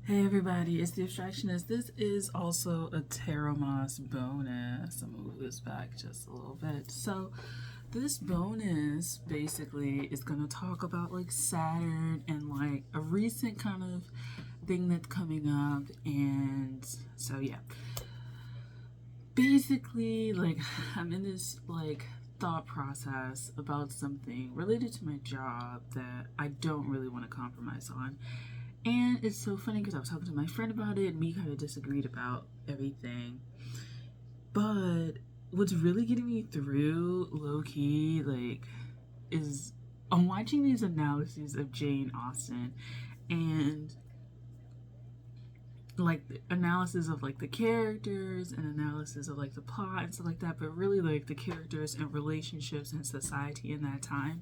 Hey everybody, it's the Abstractionist. This is also a Tarot Moss bonus. I'm gonna move this back just a little bit. So, this bonus basically is gonna talk about like Saturn and like a recent kind of thing that's coming up. And so, yeah, basically, like, I'm in this like thought process about something related to my job that I don't really want to compromise on. And it's so funny because I was talking to my friend about it and we kind of disagreed about everything. But what's really getting me through, low key, like, is I'm watching these analyses of Jane Austen and like the analysis of like the characters and analysis of like the plot and stuff like that, but really like the characters and relationships and society in that time.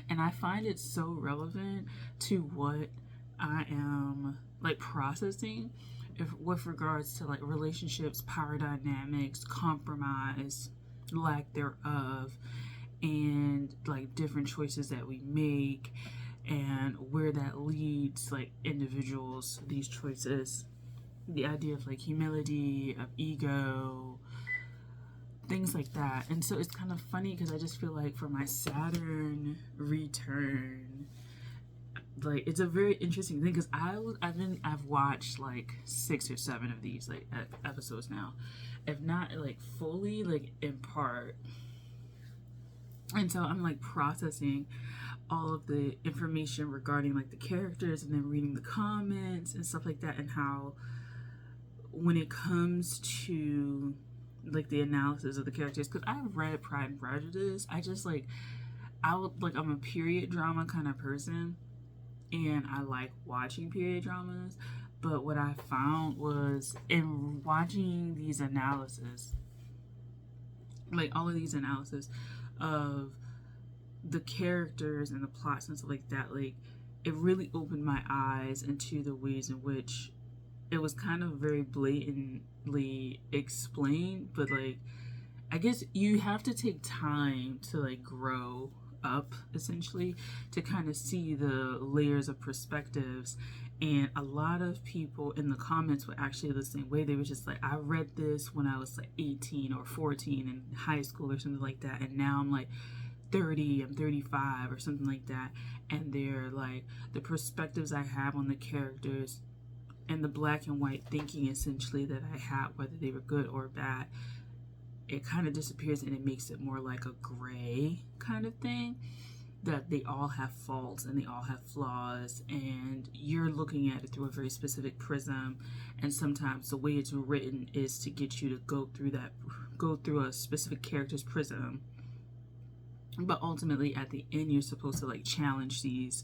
And I find it so relevant to what I am like processing with regards to like relationships, power dynamics, compromise, lack thereof, and like different choices that we make and where that leads like individuals, these choices, the idea of like humility, of ego, things like that. And so it's kind of funny because I just feel like for my Saturn return, like it's a very interesting thing because I've watched like 6 or 7 of these like episodes now, if not like fully, like in part. And so I'm like processing all of the information regarding like the characters and then reading the comments and stuff like that, and how when it comes to like the analysis of the characters, because I've read Pride and Prejudice, I just like I'm a period drama kind of person and I like watching period dramas. But what I found was in watching these analysis, like all of these analysis of the characters and the plots and stuff like that, like it really opened my eyes into the ways in which it was kind of very blatantly explained, but like I guess you have to take time to like grow up essentially to kind of see the layers of perspectives. And a lot of people in the comments were actually the same way. They were just like, I read this when I was like 18 or 14 in high school or something like that, and now I'm like 30, I'm 35 or something like that. And they're like, the perspectives I have on the characters and the black and white thinking essentially that I had, whether they were good or bad, it kind of disappears and it makes it more like a gray kind of thing, that they all have faults and they all have flaws, and you're looking at it through a very specific prism. And sometimes the way it's written is to get you to go through a specific character's prism, but ultimately at the end you're supposed to like challenge these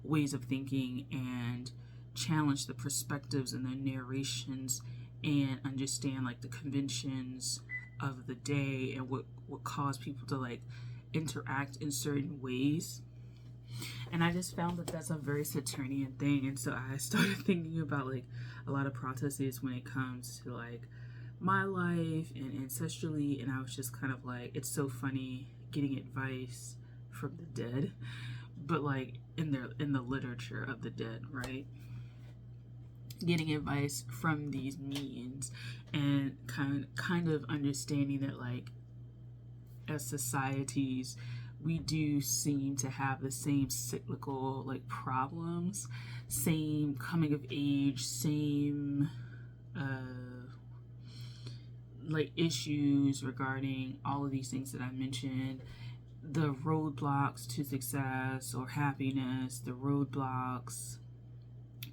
ways of thinking and challenge the perspectives and the narrations and understand like the conventions of the day and what caused people to like interact in certain ways. And I just found that that's a very Saturnian thing. And so I started thinking about like a lot of processes when it comes to like my life and ancestrally. And I was just kind of like, it's so funny getting advice from the dead, but like in the literature of the dead, right? Getting advice from these means and kind of understanding that like as societies we do seem to have the same cyclical like problems, same coming of age, same like issues regarding all of these things that I mentioned, the roadblocks to success or happiness, the roadblocks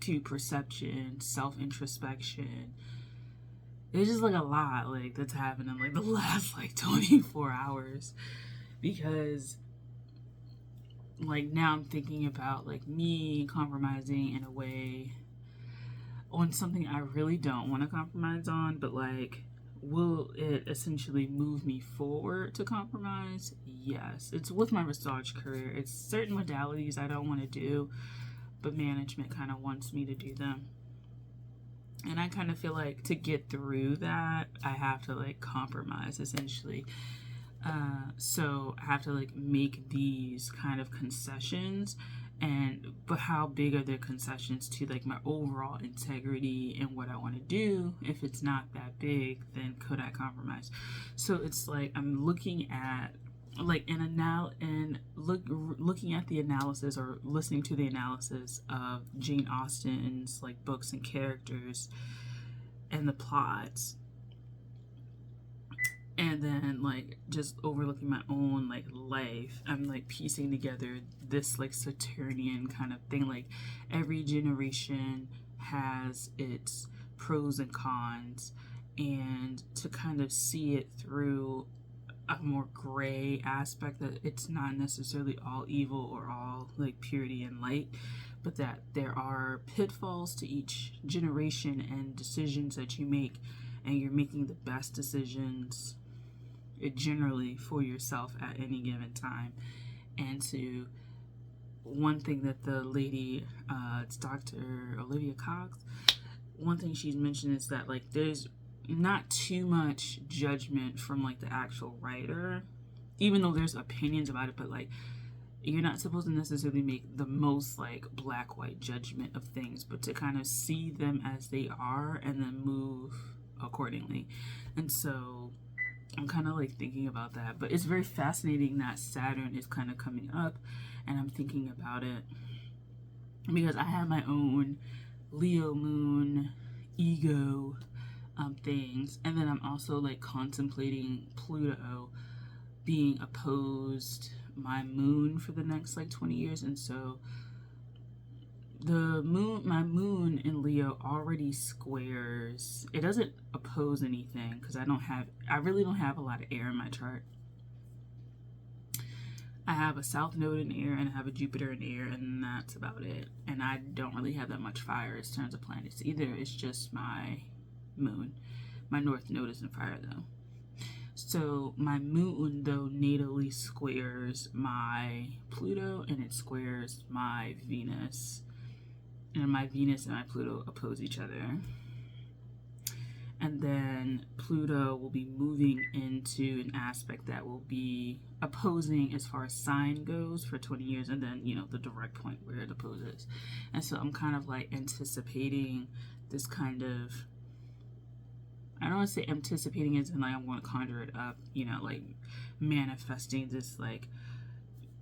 to perception, self-introspection. It's just like a lot like that's happened in like the last like 24 hours, because like now I'm thinking about like me compromising in a way on something I really don't want to compromise on, but like will it essentially move me forward to compromise? Yes. It's with my massage career. It's certain modalities I don't want to do, but management kind of wants me to do them. And I kind of feel like to get through that, I have to like compromise essentially. So I have to like make these kind of concessions but how big are their concessions to like my overall integrity and what I want to do? If it's not that big, then could I compromise? So it's like I'm looking at like looking at the analysis or listening to the analysis of Jane Austen's like books and characters and the plots, and then like just overlooking my own like life. I'm like piecing together this like Saturnian kind of thing. Like every generation has its pros and cons, and to kind of see it through a more gray aspect, that it's not necessarily all evil or all like purity and light, but that there are pitfalls to each generation and decisions that you make, and you're making the best decisions generally for yourself at any given time. And to one thing that the lady, it's Dr. Olivia Cox, one thing she's mentioned is that like there's not too much judgment from like the actual writer, even though there's opinions about it, but like you're not supposed to necessarily make the most like black white judgment of things, but to kind of see them as they are and then move accordingly. And so I'm kind of like thinking about that, but it's very fascinating that Saturn is kind of coming up, and I'm thinking about it because I have my own Leo moon ego things, and then I'm also like contemplating Pluto being opposed my moon for the next like 20 years. And so my moon in Leo already squares, it doesn't oppose anything because I really don't have a lot of air in my chart. I have a south node in air and I have a Jupiter in air, and that's about it. And I don't really have that much fire in terms of planets either. It's just my moon. My north node is in fire though. So my moon though natally squares my Pluto, and it squares my Venus. And my Venus and my Pluto oppose each other. And then Pluto will be moving into an aspect that will be opposing as far as sign goes for 20 years, and then, you know, the direct point where it opposes. And so I'm kind of like anticipating this kind of, I don't want to say anticipating as in like I'm going to conjure it up, you know, like manifesting this like,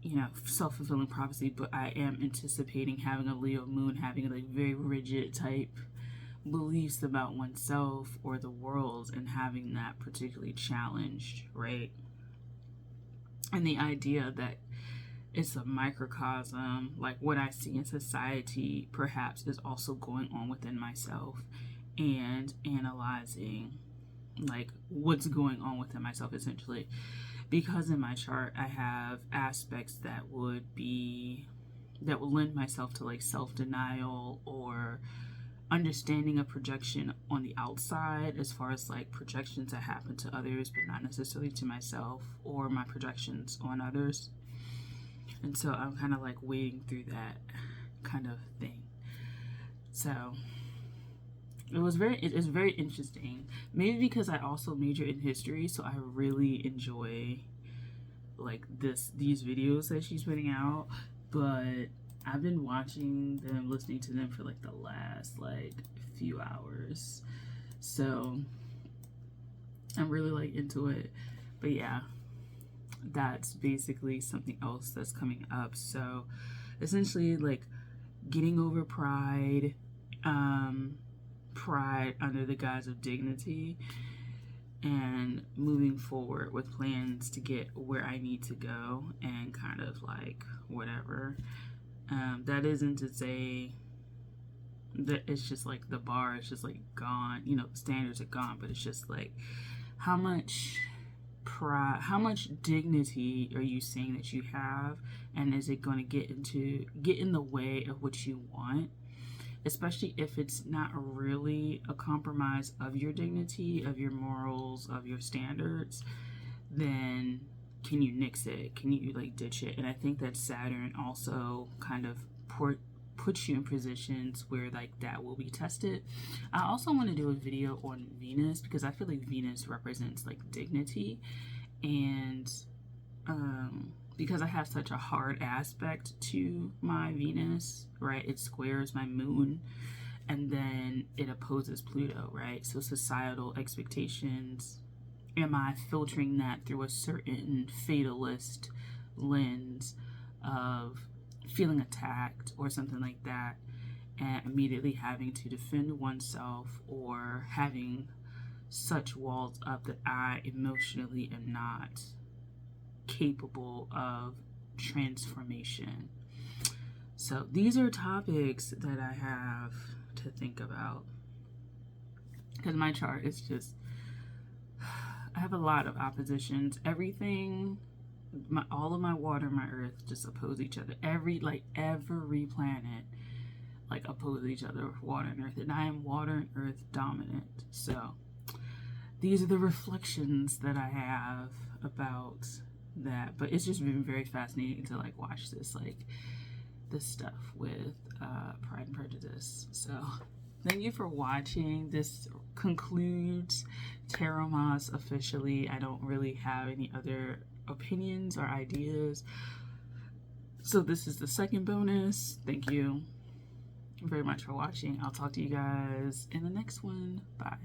you know, self-fulfilling prophecy, but I am anticipating having a Leo moon, having like very rigid type beliefs about oneself or the world, and having that particularly challenged, right? And the idea that it's a microcosm, like what I see in society perhaps is also going on within myself, and analyzing like what's going on within myself essentially. Because in my chart I have aspects that will lend myself to like self-denial or understanding a projection on the outside, as far as like projections that happen to others but not necessarily to myself, or my projections on others. And so I'm kind of like wading through that kind of thing. So it's very interesting, maybe because I also major in history, so I really enjoy like these videos that she's putting out. But I've been watching them, listening to them for like the last like few hours, so I'm really like into it. But yeah, that's basically something else that's coming up. So essentially like getting over pride under the guise of dignity, and moving forward with plans to get where I need to go, and kind of like whatever. That isn't to say that it's just like the bar is just like gone, you know, the standards are gone, but it's just like how much pride, how much dignity are you saying that you have, and is it going to get in the way of what you want? Especially if it's not really a compromise of your dignity, of your morals, of your standards, then can you nix it? Can you like ditch it? And I think that Saturn also kind of puts you in positions where like that will be tested. I also want to do a video on Venus, because I feel like Venus represents like dignity, and because I have such a hard aspect to my Venus, right? It squares my moon, and then it opposes Pluto, right? So societal expectations, am I filtering that through a certain fatalist lens of feeling attacked or something like that, and immediately having to defend oneself, or having such walls up that I emotionally am not capable of transformation? So these are topics that I have to think about, because my chart is just, I have a lot of oppositions. Everything, all of my water, my earth just oppose each other. Every planet oppose each other, water and earth, and I am water and earth dominant. So these are the reflections that I have about that. But it's just been very fascinating to watch this stuff with Pride and Prejudice. So thank you for watching. This concludes Tarot Moss officially. I don't really have any other opinions or ideas, so this is the second bonus. Thank you very much for watching. I'll talk to you guys in the next one. Bye.